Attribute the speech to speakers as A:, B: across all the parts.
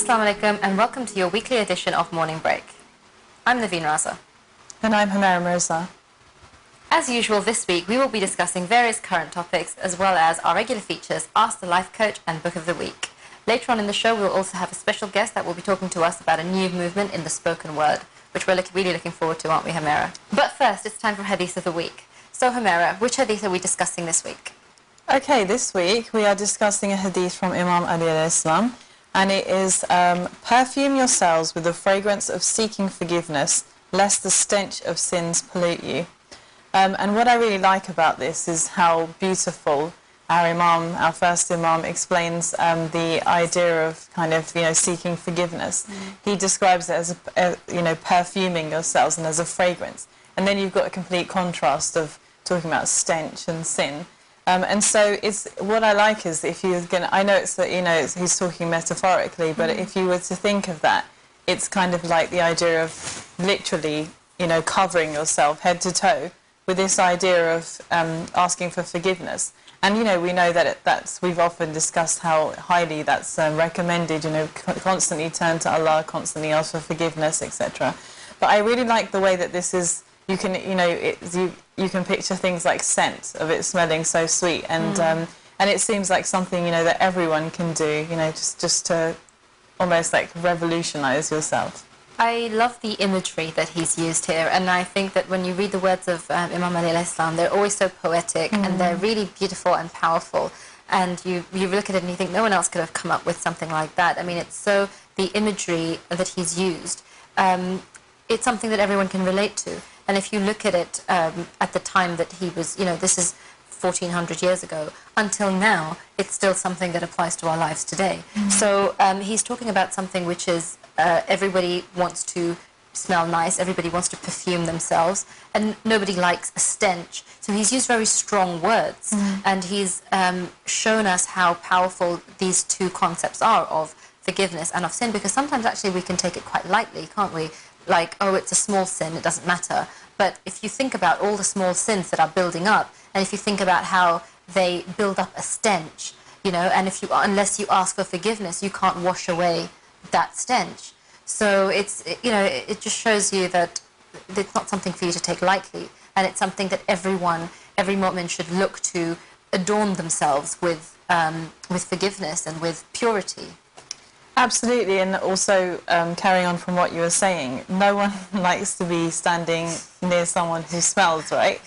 A: Assalamu alaikum and welcome to your weekly edition of Morning Break. I'm Naveen Raza.
B: And I'm Hamera Mirza.
A: As usual this week we will be discussing various current topics as well as our regular features Ask the Life Coach and Book of the Week. Later on in the show we will also have a special guest that will be talking to us about a new movement in the spoken word, which we're really looking forward to, aren't we, Hamera? But first it's time for Hadith of the Week. So Hamera, which Hadith are we discussing this week?
B: Okay, this week we are discussing a Hadith from Imam Ali alayhi salam, and it is perfume yourselves with the fragrance of seeking forgiveness, lest the stench of sins pollute you. And what I really like about this is how beautiful our Imam, our first Imam, explains the idea of kind of, seeking forgiveness. He describes it as, perfuming yourselves and as a fragrance. And then you've got a complete contrast of talking about stench and sin. And so it's what I like is if you're going to, I know it's that, he's talking metaphorically, but if you were to think of that, it's kind of like the idea of literally, covering yourself head to toe with this idea of asking for forgiveness. And, we know that we've often discussed how highly that's recommended, constantly turn to Allah, constantly ask for forgiveness, etc. But I really like the way that this is, you can, you can picture things like scent of it smelling so sweet, and it seems like something that everyone can do, just to almost like revolutionize yourself.
A: I love the imagery that he's used here, and I think that when you read the words of Imam Ali alayhi salam, they're always so poetic and they're really beautiful and powerful, and you look at it and you think no one else could have come up with something like that. I mean, it's so, the imagery that he's used, it's something that everyone can relate to. And if you look at it at the time that he was, this is 1400 years ago, until now, it's still something that applies to our lives today. So he's talking about something which is, everybody wants to smell nice, everybody wants to perfume themselves, and nobody likes a stench. So he's used very strong words, and he's shown us how powerful these two concepts are of forgiveness and of sin, because sometimes actually we can take it quite lightly, can't we? Like, oh, it's a small sin, it doesn't matter. But if you think about all the small sins that are building up, and if you think about how they build up a stench, and unless you ask for forgiveness, you can't wash away that stench. So it's, it just shows you that it's not something for you to take lightly, and it's something that every mu'min should look to adorn themselves with forgiveness and with purity.
B: Absolutely, and also carrying on from what you were saying, no one likes to be standing near someone who smells, right?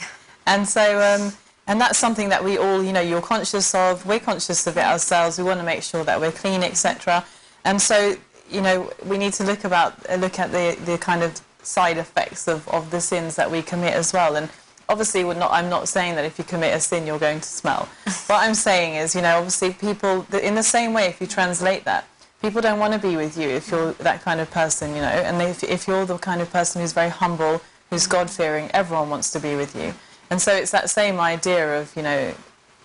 B: And so, and that's something that we all, you're conscious of, we're conscious of it ourselves, we want to make sure that we're clean, etc. And so, we need to look at the kind of side effects of the sins that we commit as well. And obviously, I'm not saying that if you commit a sin, you're going to smell. What I'm saying is, obviously people, in the same way, if you translate that, people don't want to be with you if you're that kind of person, and if you're the kind of person who's very humble, who's God-fearing, everyone wants to be with you. And so it's that same idea of,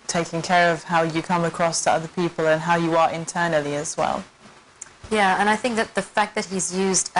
B: taking care of how you come across to other people and how you are internally as well.
A: Yeah, and I think that the fact that he's used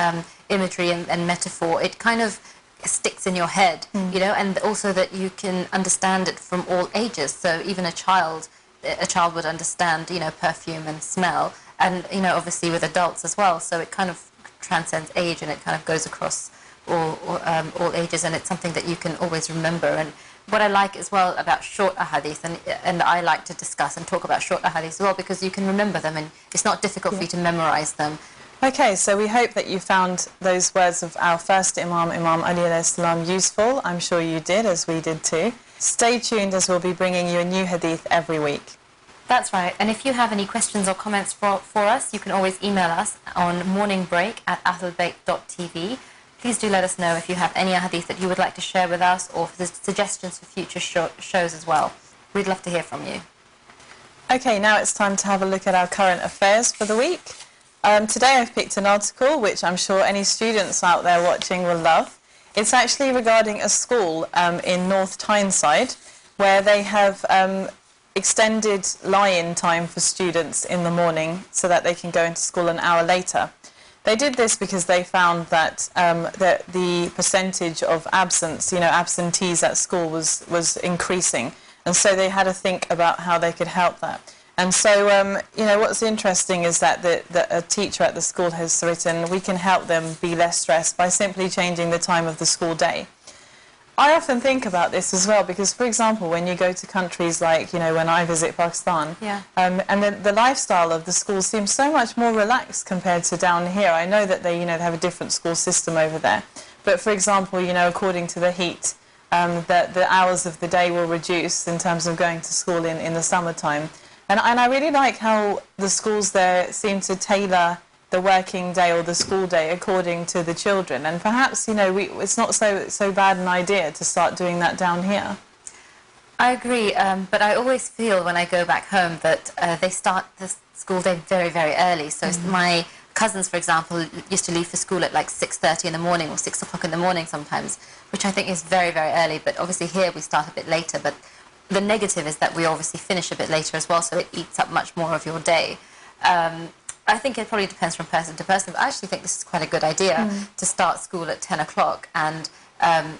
A: imagery and metaphor, it kind of sticks in your head, and also that you can understand it from all ages. So even a child would understand, perfume and smell, and obviously with adults as well. So it kind of transcends age, and it kind of goes across all ages, and it's something that you can always remember. And what I like as well about short ahadith, and I like to discuss and talk about short ahadith as well, because you can remember them, and it's not difficult for you to memorize them.
B: Okay, so we hope that you found those words of our first Imam, Imam Ali alayhi salam, useful. I'm sure you did, as we did too. Stay tuned, as we'll be bringing you a new hadith every week.
A: That's right, and if you have any questions or comments for us, you can always email us on morningbreak@ahlulbayt.tv. Please do let us know if you have any hadith that you would like to share with us, or suggestions for future shows as well. We'd love to hear from you.
B: Okay, now it's time to have a look at our current affairs for the week. Today I've picked an article which I'm sure any students out there watching will love. It's actually regarding a school in North Tyneside, where they have extended lie-in time for students in the morning so that they can go into school an hour later. They did this because they found that the percentage of absence, absentees at school was increasing, and so they had to think about how they could help that. And so, what's interesting is that a teacher at the school has written, we can help them be less stressed by simply changing the time of the school day. I often think about this as well because, for example, when you go to countries like, when I visit Pakistan, and the lifestyle of the school seems so much more relaxed compared to down here. I know that they have a different school system over there. But, for example, according to the heat, the hours of the day will reduce in terms of going to school in the summertime. And I really like how the schools there seem to tailor the working day or the school day according to the children. And perhaps, it's not so bad an idea to start doing that down here.
A: I agree, but I always feel when I go back home that they start the school day very, very early. So my cousins, for example, used to leave for school at like 6:30 in the morning or 6 o'clock in the morning sometimes, which I think is very, very early. But obviously here we start a bit later. But the negative is that we obviously finish a bit later as well, so it eats up much more of your day. I think it probably depends from person to person, but I actually think this is quite a good idea to start school at 10 o'clock and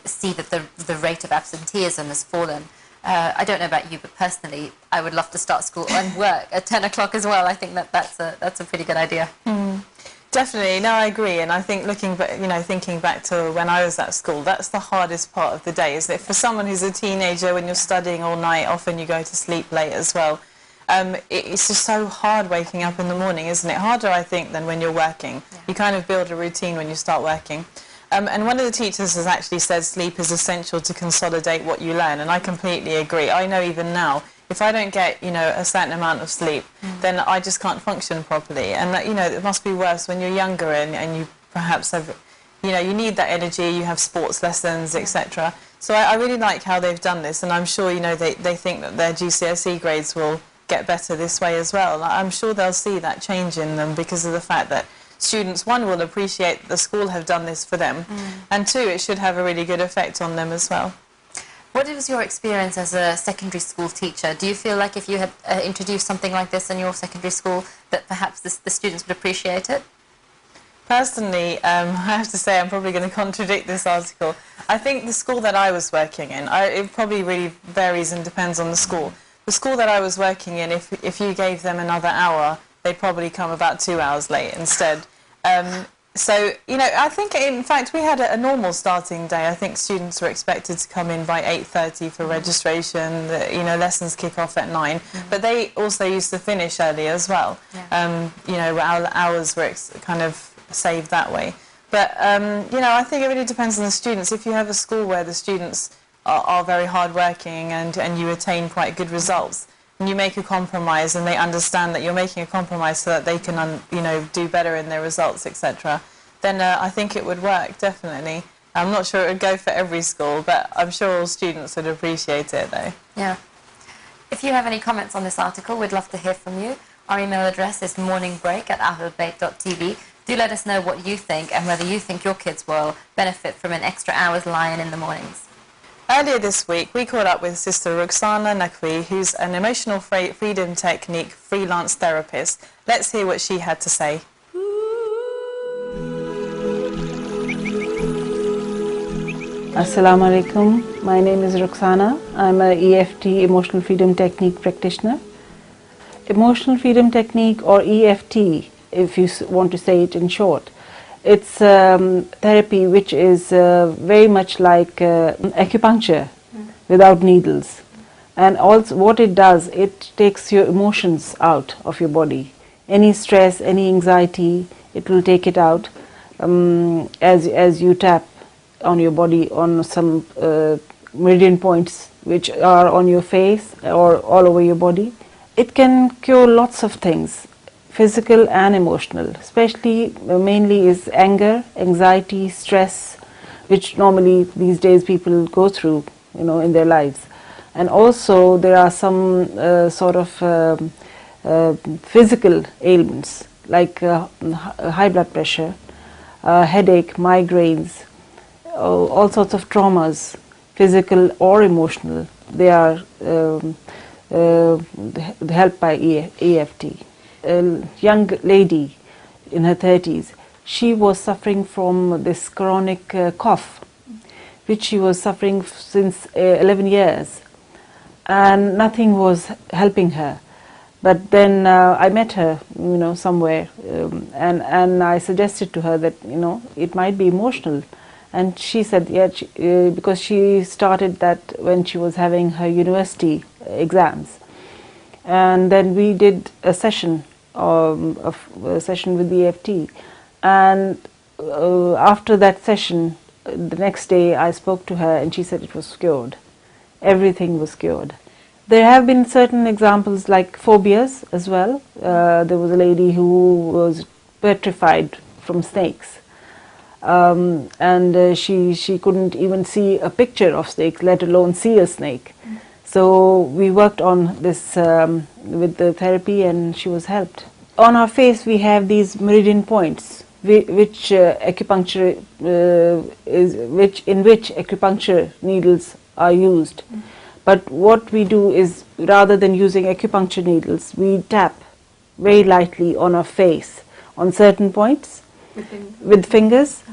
A: see that the rate of absenteeism has fallen. I don't know about you, but personally, I would love to start school and work at 10 o'clock as well. I think that's a pretty good idea.
B: Definitely, no, I agree, and I think thinking back to when I was at school, that's the hardest part of the day, isn't it? For someone who's a teenager, when you're studying all night, often you go to sleep late as well. It's just so hard waking up in the morning, isn't it? Harder, I think, than when you're working. Yeah. You kind of build a routine when you start working. And one of the teachers has actually said sleep is essential to consolidate what you learn, and I completely agree. I know even now, if I don't get, a certain amount of sleep, then I just can't function properly. And, it must be worse when you're younger and you perhaps have, you need that energy, you have sports lessons, etc. So I really like how they've done this, and I'm sure, they think that their GCSE grades will get better this way as well. I'm sure they'll see that change in them because of the fact that students, one, will appreciate the school have done this for them, and two, it should have a really good effect on them as well.
A: What was your experience as a secondary school teacher? Do you feel like if you had introduced something like this in your secondary school that perhaps the students would appreciate it?
B: Personally, I have to say I'm probably going to contradict this article. I think the school that I was working in, it probably really varies and depends on the school. The school that I was working in, if you gave them another hour, they'd probably come about 2 hours late instead. So, I think, in fact, we had a normal starting day. I think students were expected to come in by 8:30 for registration. Lessons kick off at 9. But they also used to finish early as well. Our hours were kind of saved that way. But, I think it really depends on the students. If you have a school where the students are very hard-working and you attain quite good results, and you make a compromise and they understand that you're making a compromise so that they can, do better in their results, etc., then I think it would work, definitely. I'm not sure it would go for every school, but I'm sure all students would appreciate it, though.
A: Yeah. If you have any comments on this article, we'd love to hear from you. Our email address is morningbreak@ahlulbayt.tv. Do let us know what you think and whether you think your kids will benefit from an extra hour's lie-in in the mornings.
B: Earlier this week, we caught up with Sister Rukhsana Naqvi, who's an emotional freedom technique freelance therapist. Let's hear what she had to say.
C: Assalamu alaikum. My name is Rukhsana. I'm a EFT, Emotional Freedom Technique practitioner. Emotional Freedom Technique, or EFT, if you want to say it in short, it's therapy which is very much like acupuncture without needles. And also what it does, it takes your emotions out of your body. Any stress, any anxiety, it will take it out as you tap on your body on some meridian points which are on your face or all over your body. It can cure lots of things, physical and emotional, especially mainly is anger, anxiety, stress, which normally these days people go through, in their lives. And also there are some sort of physical ailments like high blood pressure, headache, migraines, all sorts of traumas, physical or emotional. They are helped by EFT. A young lady in her 30s, she was suffering from this chronic cough, which she was suffering since 11 years, and nothing was helping her. But then I met her, somewhere, and I suggested to her that, it might be emotional. And she said, yeah, because she started that when she was having her university exams. And then we did a session, with the EFT. And after that session, the next day I spoke to her and she said it was cured. Everything was cured. There have been certain examples like phobias as well. There was a lady who was petrified from snakes. And she couldn't even see a picture of snakes, let alone see a snake. So we worked on this with the therapy and she was helped. On our face we have these meridian points, which acupuncture in which acupuncture needles are used. But what we do is, rather than using acupuncture needles, we tap very lightly on our face on certain points with fingers.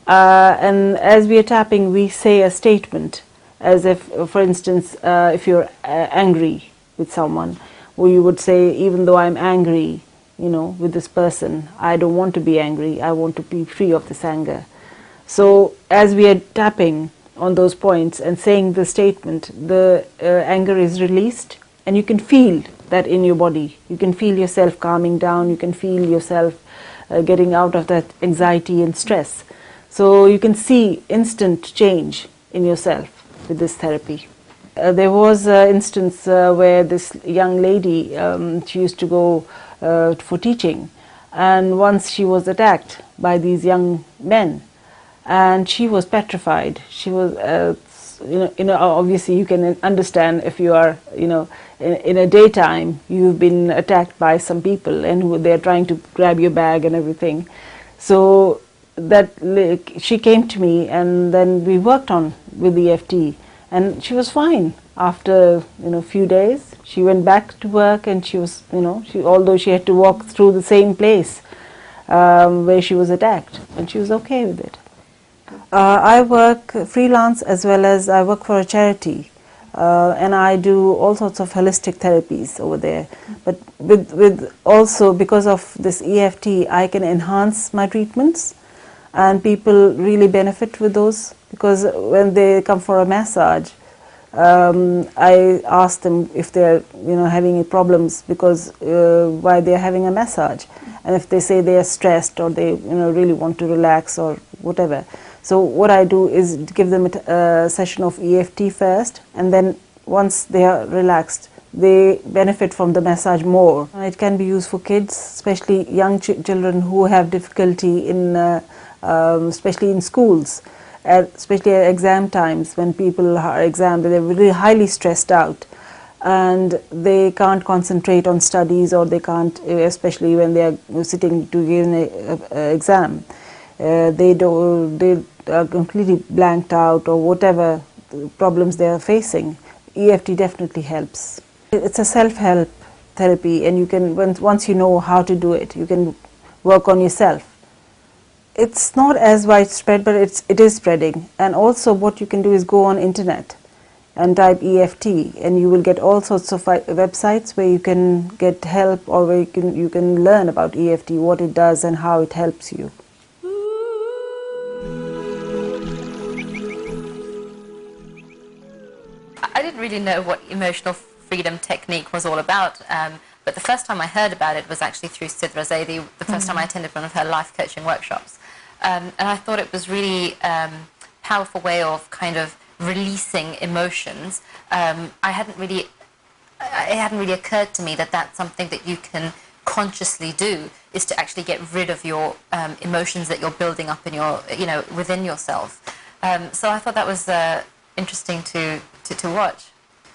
C: And as we are tapping, we say a statement, as if, for instance, if you're angry with someone, or you would say, even though I'm angry, with this person, I don't want to be angry, I want to be free of this anger. So as we are tapping on those points and saying the statement, the anger is released, and you can feel that in your body. You can feel yourself calming down, you can feel yourself getting out of that anxiety and stress. So you can see instant change in yourself with this therapy. There was an instance where this young lady, she used to go for teaching, and once she was attacked by these young men, and she was petrified. She was, obviously you can understand if you are, in a daytime, you've been attacked by some people and they're trying to grab your bag and everything. So she came to me, and then we worked on with the EFT, and she was fine. After a few days, she went back to work, and she was, although she had to walk through the same place where she was attacked, and she was okay with it. I work freelance as well as I work for a charity, and I do all sorts of holistic therapies over there. But with also, because of this EFT, I can enhance my treatments, and people really benefit with those, because when they come for a massage, I ask them if they're having any problems, because why they're having a massage, and if they say they are stressed or they really want to relax or whatever. So what I do is give them a session of EFT first, and then once they are relaxed, they benefit from the massage more. It can be used for kids, especially young children who have difficulty in, especially in schools, especially at exam times, when people are they're really highly stressed out, and they can't concentrate on studies, or they can't, especially when they are sitting to give an exam. They are completely blanked out, or whatever problems they are facing. EFT definitely helps. It's a self-help therapy, and you can, once you know how to do it, you can work on yourself. It's not as widespread, but it is spreading. And also what you can do is go on internet and type EFT, and you will get all sorts of websites where you can get help, or where you can learn about EFT, what it does and how it helps you.
A: I didn't really know what emotional freedom technique was all about, but the first time I heard about it was actually through Sidra Zaidi, the first time I attended one of her life coaching workshops. And I thought it was really powerful way of kind of releasing emotions. It hadn't really occurred to me that that's something that you can consciously do, is to actually get rid of your emotions that you're building up in your, within yourself. So I thought that was interesting to watch.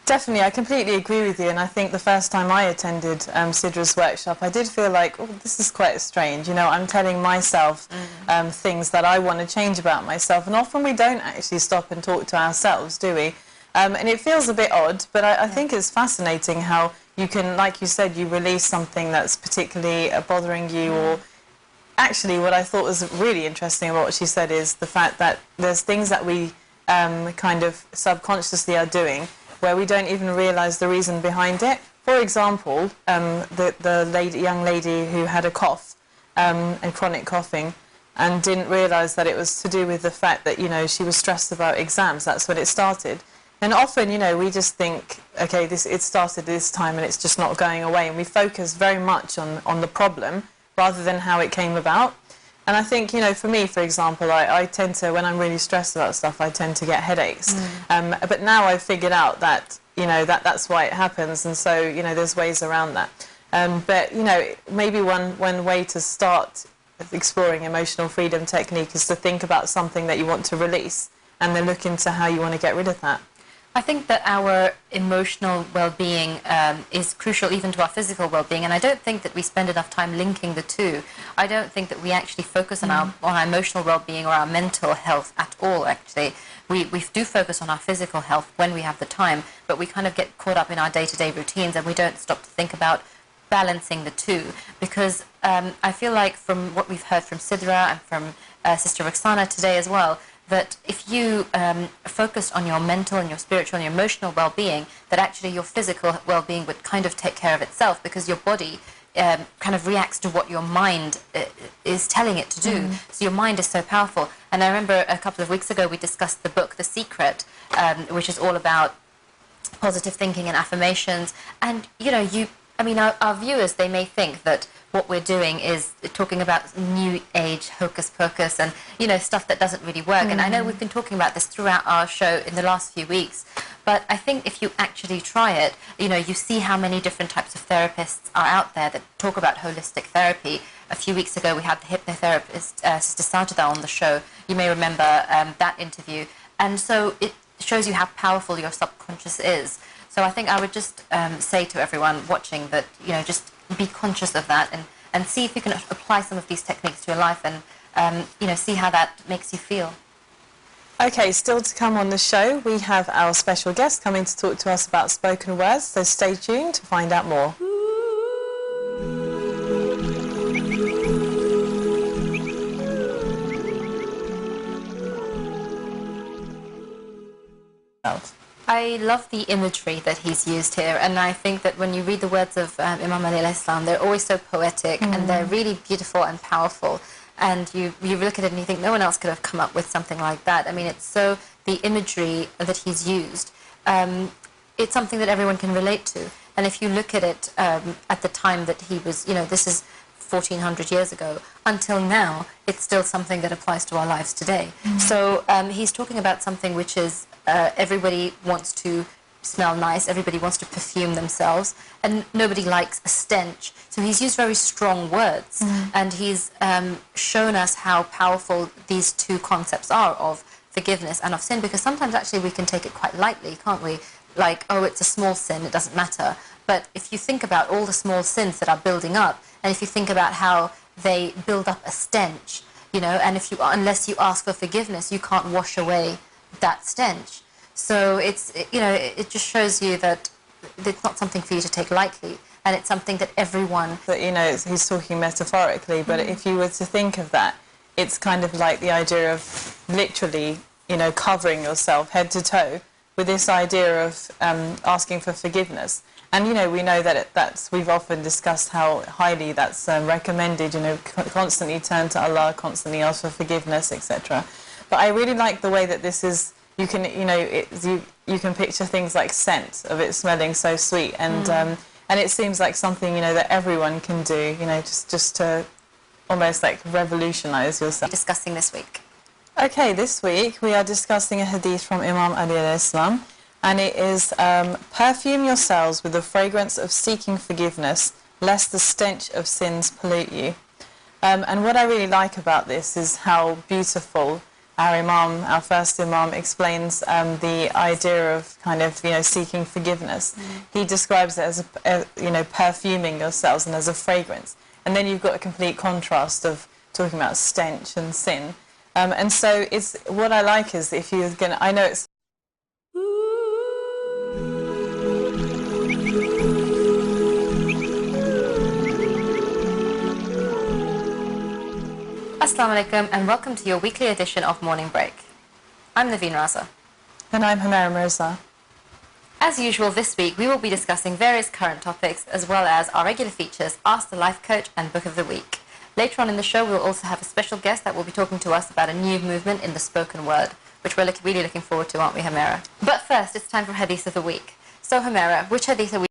B: Definitely, I completely agree with you, and I think the first time I attended Sidra's workshop, I did feel like, oh, this is quite strange, I'm telling myself things that I want to change about myself, and often we don't actually stop and talk to ourselves, do we? And it feels a bit odd, but I think it's fascinating how you can, like you said, you release something that's particularly bothering you, or actually what I thought was really interesting about what she said is the fact that there's things that we kind of subconsciously are doing where we don't even realise the reason behind it. For example, the young lady who had a cough and chronic coughing and didn't realise that it was to do with the fact that, she was stressed about exams. That's when it started. And often, we just think, okay, it started this time and it's just not going away. And we focus very much on the problem rather than how it came about. And I think, for me, for example, I tend to, when I'm really stressed about stuff, I tend to get headaches. But now I've figured out that, that's why it happens. And so, there's ways around that. But, maybe one way to start exploring emotional freedom technique is to think about something that you want to release and then look into how you want to get rid of that.
A: I think that our emotional well-being is crucial even to our physical well-being, and I don't think that we spend enough time linking the two. I don't think that we actually focus on our emotional well-being or our mental health at all, actually. We do focus on our physical health when we have the time, but we kind of get caught up in our day-to-day routines and we don't stop to think about balancing the two, because I feel like from what we've heard from Sidra and from Sister Rukhsana today as well, that if you focused on your mental and your spiritual and your emotional well-being, that actually your physical well-being would kind of take care of itself, because your body kind of reacts to what your mind is telling it to do. So your mind is so powerful. And I remember a couple of weeks ago we discussed the book The Secret, which is all about positive thinking and affirmations. And, our viewers, they may think that what we're doing is talking about new age hocus pocus and, stuff that doesn't really work. And I know we've been talking about this throughout our show in the last few weeks. But I think if you actually try it, you see how many different types of therapists are out there that talk about holistic therapy. A few weeks ago, we had the hypnotherapist, Sister Zaidi, on the show. You may remember that interview. And so it shows you how powerful your subconscious is. So I think I would just say to everyone watching that, just be conscious of that and see if you can apply some of these techniques to your life and, see how that makes you feel.
B: Okay, still to come on the show, we have our special guest coming to talk to us about spoken words, so stay tuned to find out more.
A: I love the imagery that he's used here, and I think that when you read the words of Imam Ali alayhi salam, they're always so poetic and they're really beautiful and powerful. And you look at it and you think no one else could have come up with something like that. I mean, it's so, the imagery that he's used, it's something that everyone can relate to. And if you look at it at the time that he was, this is 1400 years ago, until now, it's still something that applies to our lives today. So he's talking about something which is everybody wants to smell nice, everybody wants to perfume themselves, and nobody likes a stench. So he's used very strong words, and he's shown us how powerful these two concepts are of forgiveness and of sin, because sometimes actually we can take it quite lightly, can't we? Like, oh, it's a small sin, it doesn't matter. But if you think about all the small sins that are building up, and if you think about how they build up a stench, and unless you ask for forgiveness, you can't wash away that stench. So it just shows you that it's not something for you to take lightly, and it's something that everyone...
B: But, he's talking metaphorically, but if you were to think of that, it's kind of like the idea of literally, covering yourself head to toe with this idea of asking for forgiveness. And, we know that we've often discussed how highly that's recommended, constantly turn to Allah, constantly ask for forgiveness, etc. But I really like the way that this is... You can, you can picture things like scent of it smelling so sweet, and it seems like something that everyone can do, just to almost like revolutionize yourself.
A: Discussing this week.
B: Okay, this week we are discussing a hadith from Imam Ali alayhi salam, and it is perfume yourselves with the fragrance of seeking forgiveness, lest the stench of sins pollute you. And what I really like about this is how beautiful our first Imam, explains the idea of kind of, seeking forgiveness. He describes it as, perfuming yourselves and as a fragrance. And then you've got a complete contrast of talking about stench and sin. And so what I like is if you're going to, I know it's...
A: Assalamu alaikum and welcome to your weekly edition of Morning Break. I'm Naveen Raza.
B: And I'm Hamara Mirza.
A: As usual this week, we will be discussing various current topics as well as our regular features, Ask the Life Coach and Book of the Week. Later on in the show, we'll also have a special guest that will be talking to us about a new movement in the spoken word, which we're really looking forward to, aren't we, Humera? But first, it's time for Hadith of the Week. So, Humera, which Hadith are we